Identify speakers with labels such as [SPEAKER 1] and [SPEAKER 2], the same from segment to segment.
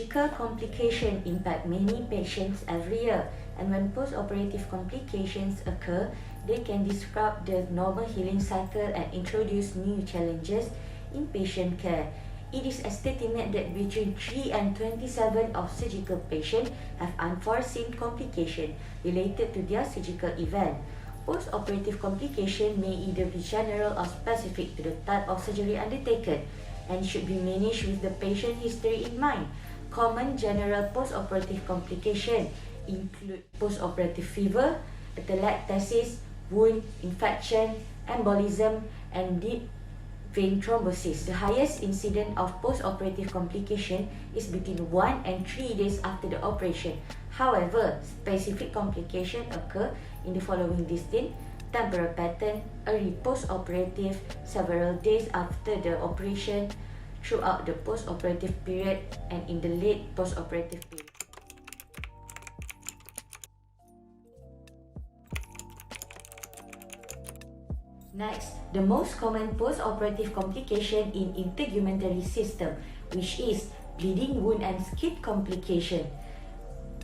[SPEAKER 1] Surgical complications impact many patients every year, and when post-operative complications occur, they can disrupt the normal healing cycle and introduce new challenges in patient care. It is estimated that between 3 and 27 of surgical patients have unforeseen complications related to their surgical event. Post-operative complications may either be general or specific to the type of surgery undertaken and should be managed with the patient history in mind. Common general post-operative complications include post-operative fever, atelectasis, wound infection, embolism, and deep vein thrombosis. The highest incidence of post-operative complication is between 1 and 3 days after the operation. However, specific complications occur in the following distinct temporal pattern: early post-operative, several days after the operation, throughout the post-operative period, and in the late post-operative period. Next, the most common post-operative complication in integumentary system, which is bleeding, wound, and skin complication.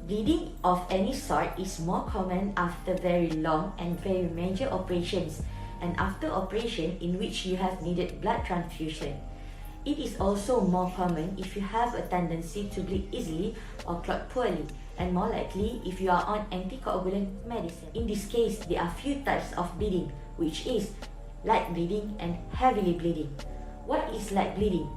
[SPEAKER 1] Bleeding of any sort is more common after very long and very major operations, and after operation in which you have needed blood transfusion. It is also more common if you have a tendency to bleed easily or clot poorly, and more likely if you are on anticoagulant medicine. In this case, there are few types of bleeding, which is light bleeding and heavily bleeding. What is light bleeding?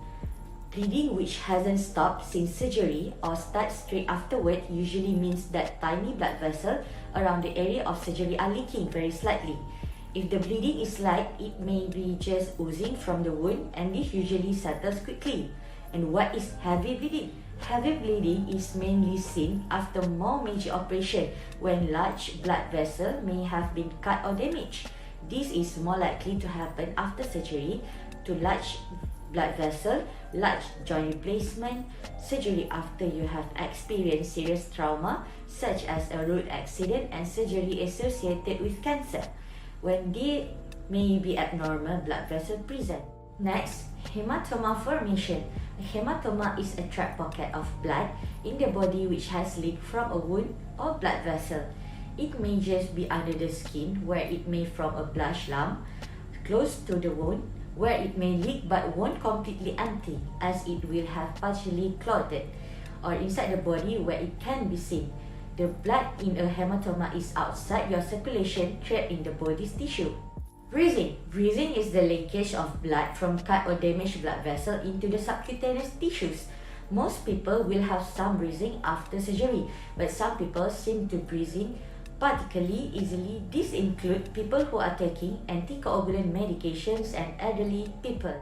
[SPEAKER 1] Bleeding which hasn't stopped since surgery or starts straight afterward usually means that tiny blood vessels around the area of surgery are leaking very slightly. If the bleeding is light, it may be just oozing from the wound, and this usually settles quickly. And what is heavy bleeding? Heavy bleeding is mainly seen after more major operation when large blood vessels may have been cut or damaged. This is more likely to happen after surgery to large blood vessel, large joint replacement, surgery after you have experienced serious trauma such as a road accident, and surgery associated with cancer, when there may be abnormal blood vessel present. Next, hematoma formation. A hematoma is a trapped pocket of blood in the body which has leaked from a wound or blood vessel. It may just be under the skin, where it may form a blush lump close to the wound, where it may leak but won't completely empty, as it will have partially clotted, or inside the body where it can be seen. The blood in a hematoma is outside your circulation, trapped in the body's tissue. Bruising. Bruising is the leakage of blood from cut or damaged blood vessel into the subcutaneous tissues. Most people will have some bruising after surgery, but some people seem to bruising particularly easily. These include people who are taking anticoagulant medications and elderly people.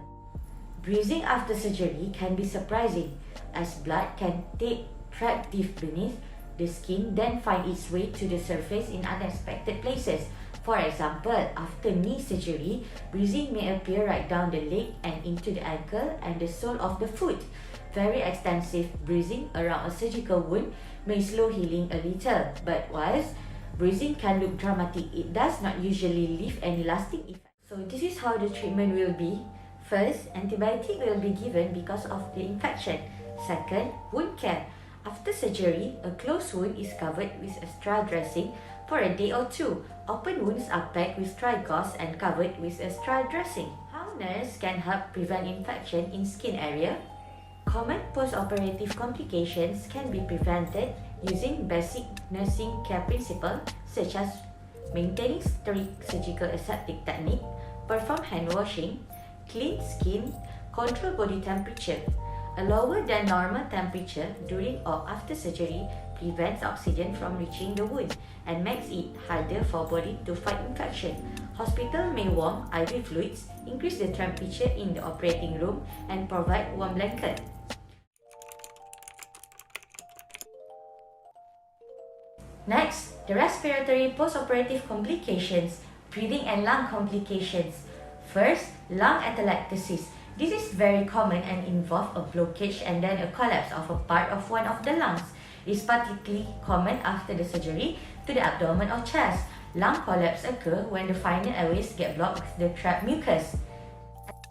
[SPEAKER 1] Bruising after surgery can be surprising, as blood can take trapped deep beneath the skin, then find its way to the surface in unexpected places. For example, after knee surgery, bruising may appear right down the leg and into the ankle and the sole of the foot. Very extensive bruising around a surgical wound may slow healing a little, but whilst bruising can look dramatic, it does not usually leave any lasting effect. So this is how the treatment will be. First, antibiotic will be given because of the infection. Second, wound care. After surgery, a closed wound is covered with a straw dressing for a day or two. Open wounds are packed with dry gauze and covered with a straw dressing. How nurse can help prevent infection in skin area? Common post-operative complications can be prevented using basic nursing care principles such as maintaining strict surgical aseptic technique, perform hand washing, clean skin, control body temperature. A lower than normal temperature during or after surgery prevents oxygen from reaching the wound and makes it harder for body to fight infection. Hospital may warm IV fluids, increase the temperature in the operating room, and provide warm blanket. Next, the respiratory post-operative complications, breathing and lung complications. First, lung atelectasis. This is very common and involves a blockage and then a collapse of a part of one of the lungs. It is particularly common after the surgery to the abdomen or chest. Lung collapse occurs when the final airways get blocked with the trapped mucus.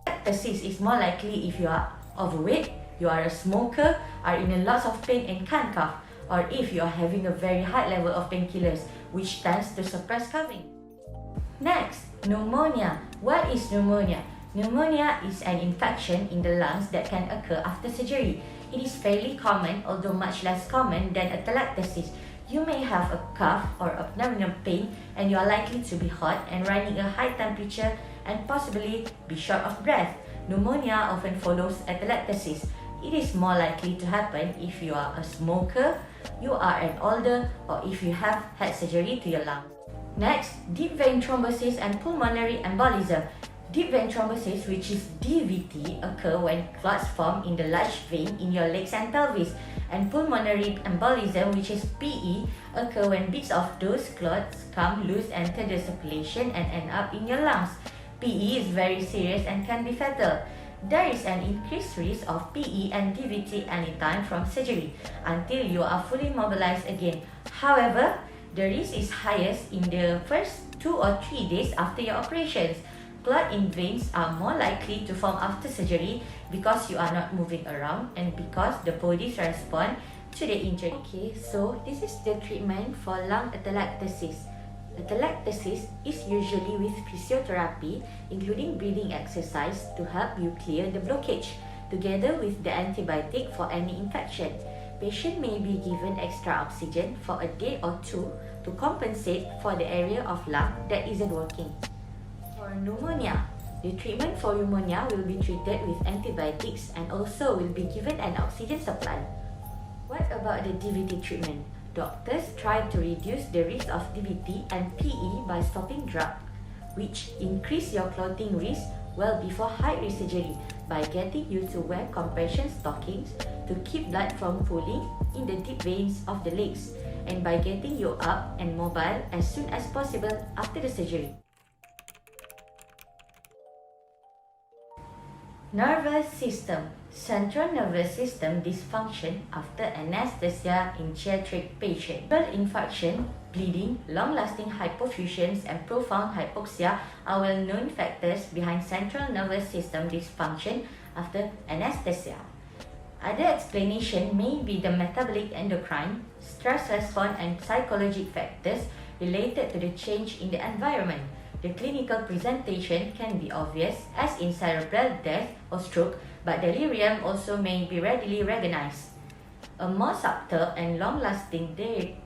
[SPEAKER 1] Atelectasis is more likely if you are overweight, you are a smoker, are in a lot of pain and can't cough, or if you are having a very high level of painkillers, which tends to suppress coughing. Next, pneumonia. What is pneumonia? Pneumonia is an infection in the lungs that can occur after surgery. It is fairly common, although much less common than atelectasis. You may have a cough or abdominal pain, and you are likely to be hot and running a high temperature and possibly be short of breath. Pneumonia often follows atelectasis. It is more likely to happen if you are a smoker, you are an older, or if you have had surgery to your lungs. Next, deep vein thrombosis and pulmonary embolism. Deep vein thrombosis, which is DVT, occur when clots form in the large vein in your legs and pelvis, and pulmonary embolism, which is PE, occur when bits of those clots come loose, enter the circulation and end up in your lungs. PE is very serious and can be fatal. There is an increased risk of PE and DVT anytime from surgery until you are fully mobilized again. However, the risk is highest in the first 2 or 3 days after your operations. Clot in veins are more likely to form after surgery because you are not moving around and because the bodies respond to the injury. Okay, so this is the treatment for lung atelectasis. Atelectasis is usually with physiotherapy, including breathing exercise to help you clear the blockage, together with the antibiotic for any infection. Patient may be given extra oxygen for a day or 2 to compensate for the area of lung that isn't working. For pneumonia, the treatment for pneumonia will be treated with antibiotics and also will be given an oxygen supply. What about the DVT treatment? Doctors try to reduce the risk of DVT and PE by stopping drugs, which increase your clotting risk well before high-risk surgery by getting you to wear compression stockings to keep blood from pooling in the deep veins of the legs, and by getting you up and mobile as soon as possible after the surgery. Nervous system. Central nervous system dysfunction after anesthesia in geriatric patient. Cerebral infarction, bleeding, long-lasting hypofusions, and profound hypoxia are well-known factors behind central nervous system dysfunction after anesthesia. Other explanation may be the metabolic, endocrine, stress response, and psychological factors related to the change in the environment. The clinical presentation can be obvious, as in cerebral death or stroke, but delirium also may be readily recognized. A more subtle and long-lasting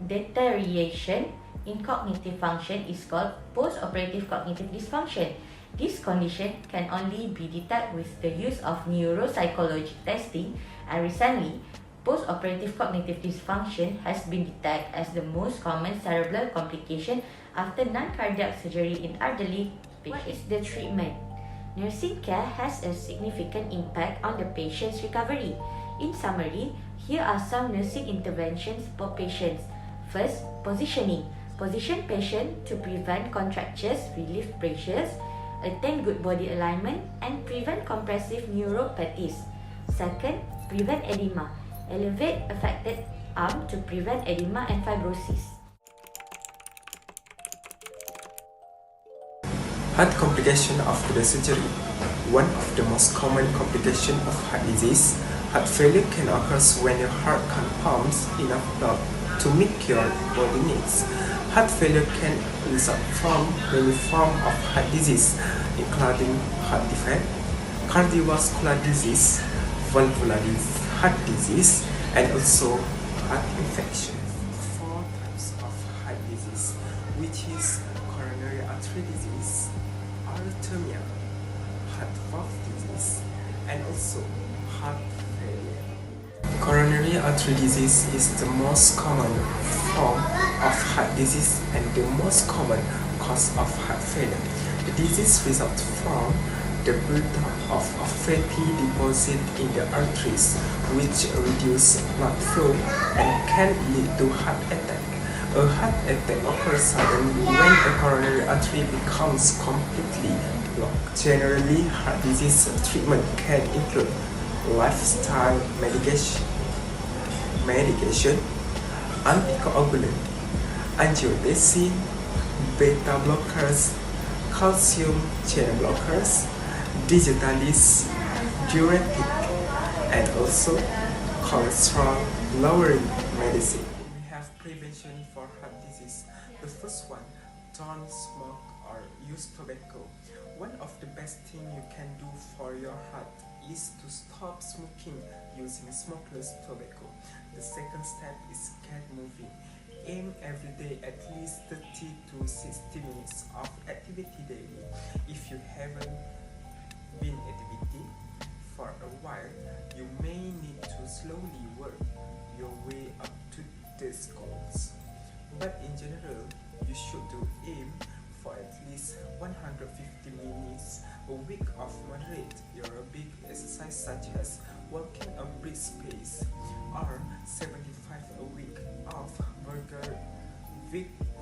[SPEAKER 1] deterioration in cognitive function is called post-operative cognitive dysfunction. This condition can only be detected with the use of neuropsychology testing, and recently, post-operative cognitive dysfunction has been detected as the most common cerebral complication after non-cardiac surgery in elderly patients. What is the treatment? Nursing care has a significant impact on the patient's recovery. In summary, here are some nursing interventions for patients. First, positioning. Position patient to prevent contractures, relieve pressures, attain good body alignment, and prevent compressive neuropathies. Second, prevent edema. Elevate affected arm to prevent edema and fibrosis.
[SPEAKER 2] Heart complication after the surgery. One of the most common complications of heart disease, heart failure can occur when your heart can't pump enough blood to meet your body needs. Heart failure can result from many forms of heart disease, including heart defect, cardiovascular disease, valvular heart disease, and also heart infection. 4 types of heart disease, which is coronary artery disease, arrhythmia, heart valve disease, and also heart failure. Coronary artery disease is the most common form of heart disease and the most common cause of heart failure. The disease results from the buildup of fatty deposit in the arteries, which reduce blood flow and can lead to heart attack. A heart attack occurs suddenly when the coronary artery becomes completely blocked. Generally, heart disease treatment can include lifestyle medication, anticoagulant, angiotensin, beta blockers, calcium channel blockers, digitalis, diuretic, and also cholesterol lowering medicine. We have prevention for heart disease. The first one, don't smoke or use tobacco. One of the best things you can do for your heart is to stop smoking using smokeless tobacco. The second step is get moving. Aim every day at least 30 to 60 minutes of activity daily. If you haven't been activity for a while, you may need to slowly work your way up to these goals. But in general, you should aim for at least 150 minutes a week of moderate aerobic exercise such as walking a brisk pace, or 75 a week of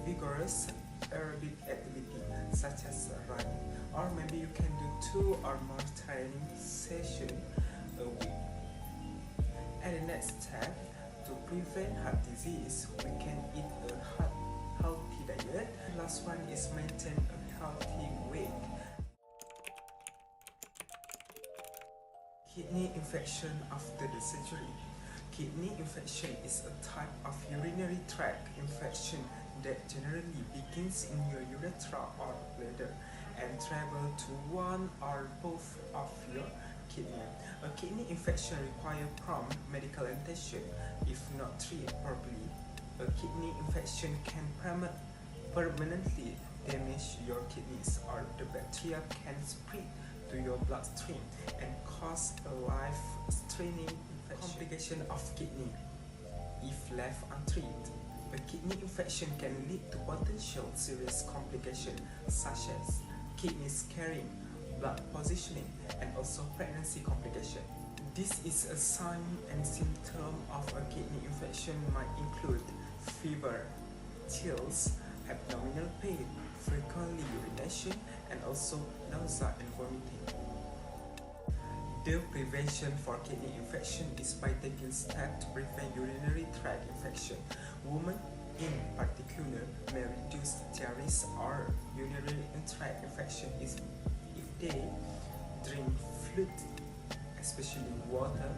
[SPEAKER 2] vigorous aerobic activity such as running, or maybe you can do 2 or more training sessions a week. And the next step, to prevent heart disease, we can eat a healthy diet. The last one is maintain a healthy weight. Kidney infection after the surgery. Kidney infection is a type of urinary tract infection that generally begins in your urethra or bladder and travel to one or both of your kidney. A kidney infection requires prompt medical attention. If not treated properly, a kidney infection can permanently damage your kidneys, or the bacteria can spread to your bloodstream and cause a life-threatening complication of kidney. If left untreated, a kidney infection can lead to potential serious complications such as kidney scarring, blood poisoning, and also pregnancy complication. This is a sign and symptom of a kidney infection might include fever, chills, abdominal pain, frequently urination, and also nausea and vomiting. The prevention for kidney infection is by taking steps to prevent urinary tract infection. Women in particular may reduce their risk or urinary tract infection if they drink fluid, especially water,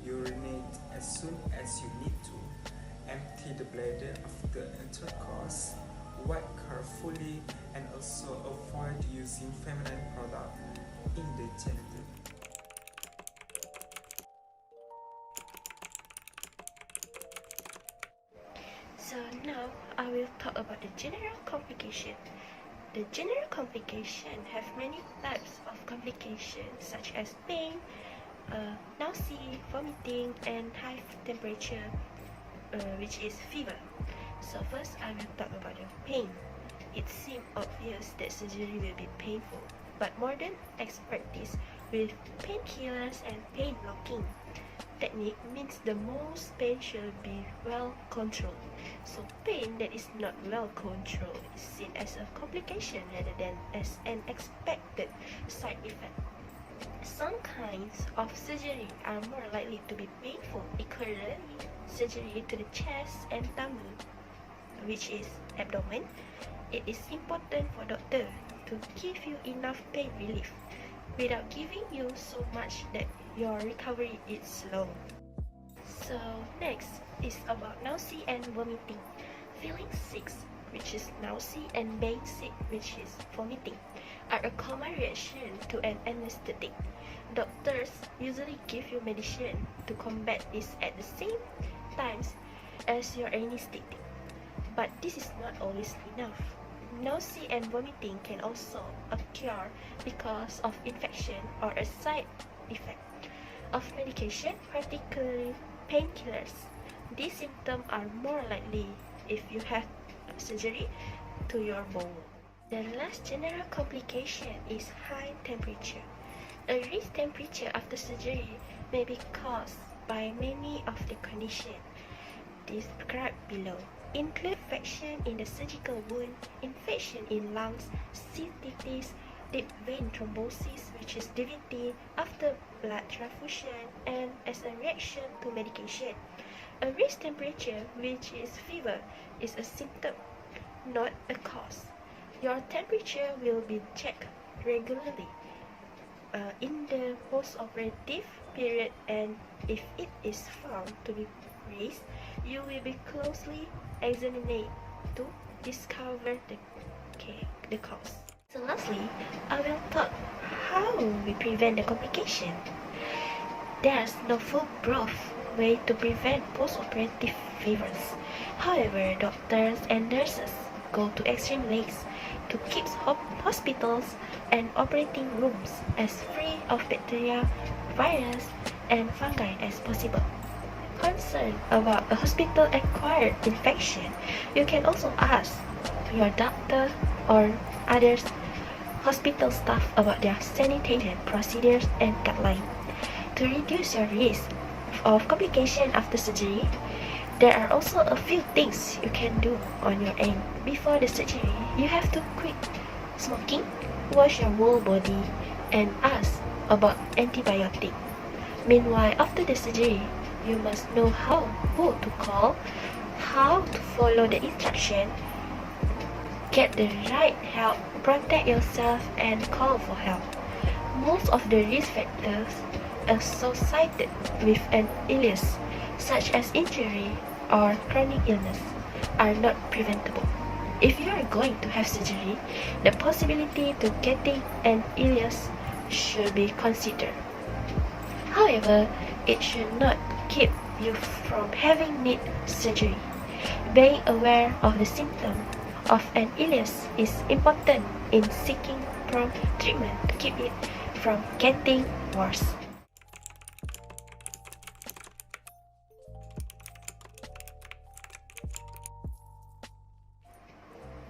[SPEAKER 2] urinate as soon as you need to, empty the bladder after intercourse, wipe carefully, and also avoid using feminine products in the genital.
[SPEAKER 3] So now I will talk about the general complication. The general complication have many types of complications such as pain, nausea, vomiting, and high temperature, which is fever. So first I will talk about the pain. It seems obvious that surgery will be painful, but modern expertise with painkillers and pain blocking technique means the most pain should be well controlled. So pain that is not well controlled is seen as a complication rather than as an expected side effect. Some kinds of surgery are more likely to be painful, particularly surgery to the chest and tummy, which is abdomen. It is important for doctor to give you enough pain relief without giving you so much that your recovery is slow. So next is about nausea and vomiting. Feeling sick, which is nausea, and being sick, which is vomiting, are a common reaction to an anesthetic. Doctors usually give you medicine to combat this at the same times as your anesthetic, but this is not always enough. Nausea and vomiting can also occur because of infection or a side effect of medication, particularly painkillers. These symptoms are more likely if you have surgery to your bowel. The last general complication is high temperature. A raised temperature after surgery may be caused by many of the conditions described below, include infection in the surgical wound, infection in lungs, cystitis, deep vein thrombosis, which is DVT, after blood transfusion, and as a reaction to medication. A raised temperature, which is fever, is a symptom, not a cause. Your temperature will be checked regularly in the post-operative period, and if it is found to be raised, you will be closely examined to discover the cause. So lastly, I will talk how we prevent the complication. There's no foolproof way to prevent post-operative fevers. However, doctors and nurses go to extreme lengths to keep hospitals and operating rooms as free of bacteria, virus, and fungi as possible. Concerned about a hospital-acquired infection, you can also ask your doctor or others hospital staff about their sanitation procedures and guidelines. To reduce your risk of complication after surgery, there are also a few things you can do on your end. Before the surgery, you have to quit smoking, wash your whole body, and ask about antibiotic. Meanwhile, after the surgery, you must know who to call, how to follow the instruction, get the right help, protect yourself, and call for help. Most of the risk factors associated with an illness, such as injury or chronic illness, are not preventable. If you are going to have surgery, the possibility to getting an illness should be considered. However, it should not keep you from having need surgery. Being aware of the symptom of an illness is important in seeking prompt treatment to keep it from getting worse.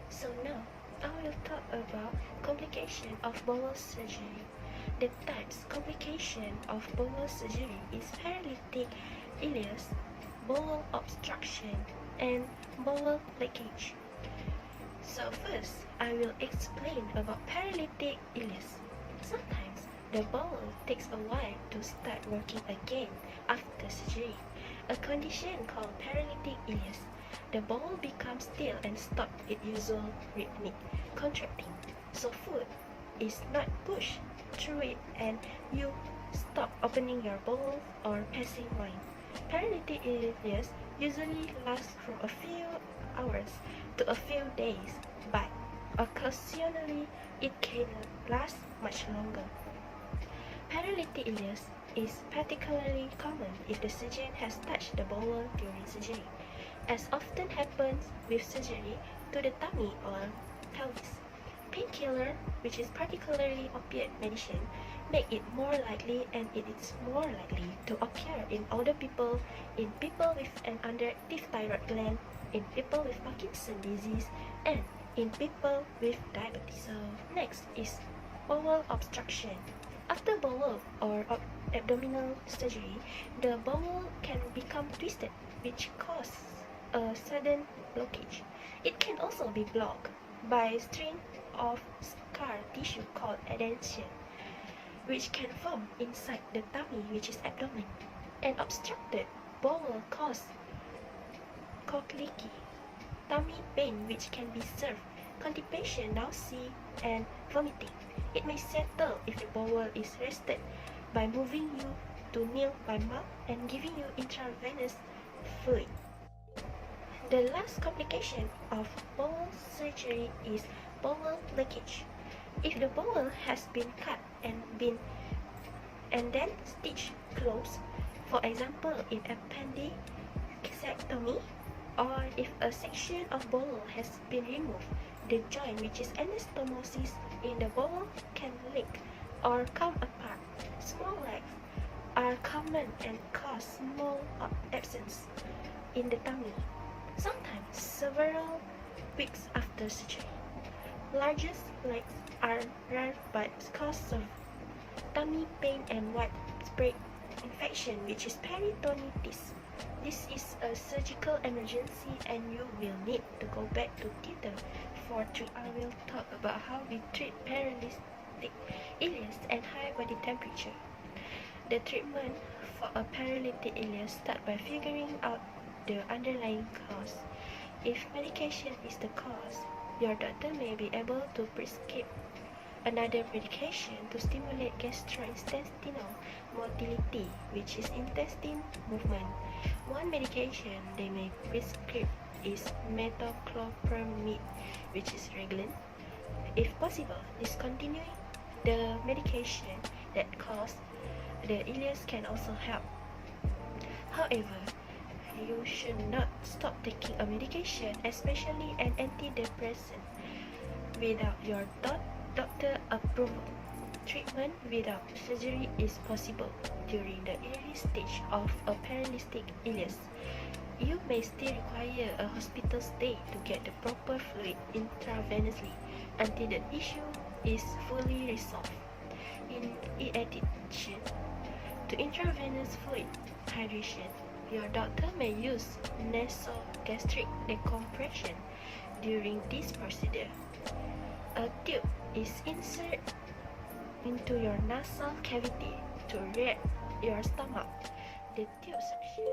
[SPEAKER 3] So now, I will talk about complication of bowel surgery. The types complication of bowel surgery is paralytic ileus, bowel obstruction, and bowel leakage. So first, I will explain about paralytic ileus. Sometimes the bowel takes a while to start working again after surgery, a condition called paralytic ileus. The bowel becomes still and stops its usual rhythmic contracting, so food is not pushed through it and you stop opening your bowel or passing wine. Paralytic ileus usually lasts from a few hours to a few days, but occasionally it can last much longer. Paralytic ileus is particularly common if the surgeon has touched the bowel during surgery, as often happens with surgery to the tummy or pelvis. Painkiller, which is particularly opiate medicine, make it more likely, and it is more likely to occur in older people, in people with an underactive thyroid gland, in people with Parkinson's disease, and in people with diabetes. So next is bowel obstruction. After bowel or abdominal surgery, the bowel can become twisted, which causes a sudden blockage. It can also be blocked by a string of scar tissue called adhesion, which can form inside the tummy, which is abdomen. An obstructed bowel causes colicky, tummy pain, which can be served, constipation, nausea, and vomiting. It may settle if the bowel is rested by moving you to kneel by mouth and giving you intravenous fluid. The last complication of bowel surgery is bowel leakage. If the bowel has been cut and then stitched closed, for example in appendicectomy, or if a section of bowel has been removed, the joint, which is anastomosis in the bowel, can leak or come apart. Small leaks are common and cause small abscess in the tummy, sometimes several weeks after surgery. Largest leaks are rare but cause of tummy pain and widespread infection, which is peritonitis. This is a surgical emergency and you will need to go back to theater for treatment. I will talk about how we treat paralytic ileus and high body temperature. The treatment for a paralytic ileus starts by figuring out the underlying cause. If medication is the cause, your doctor may be able to prescribe another medication to stimulate gastrointestinal motility, which is intestine movement. One medication they may prescribe is metoclopramide, which is Reglan. If possible, discontinuing the medication that causes the illness can also help. However, you should not stop taking a medication, especially an antidepressant, without your doctor approval. Treatment without surgery is possible during the early stage of a paralytic illness. You may still require a hospital stay to get the proper fluid intravenously until the issue is fully resolved. In addition to intravenous fluid hydration, your doctor may use nasogastric decompression during this procedure. A tube is inserted into your nasal cavity to rear your stomach. The tube suction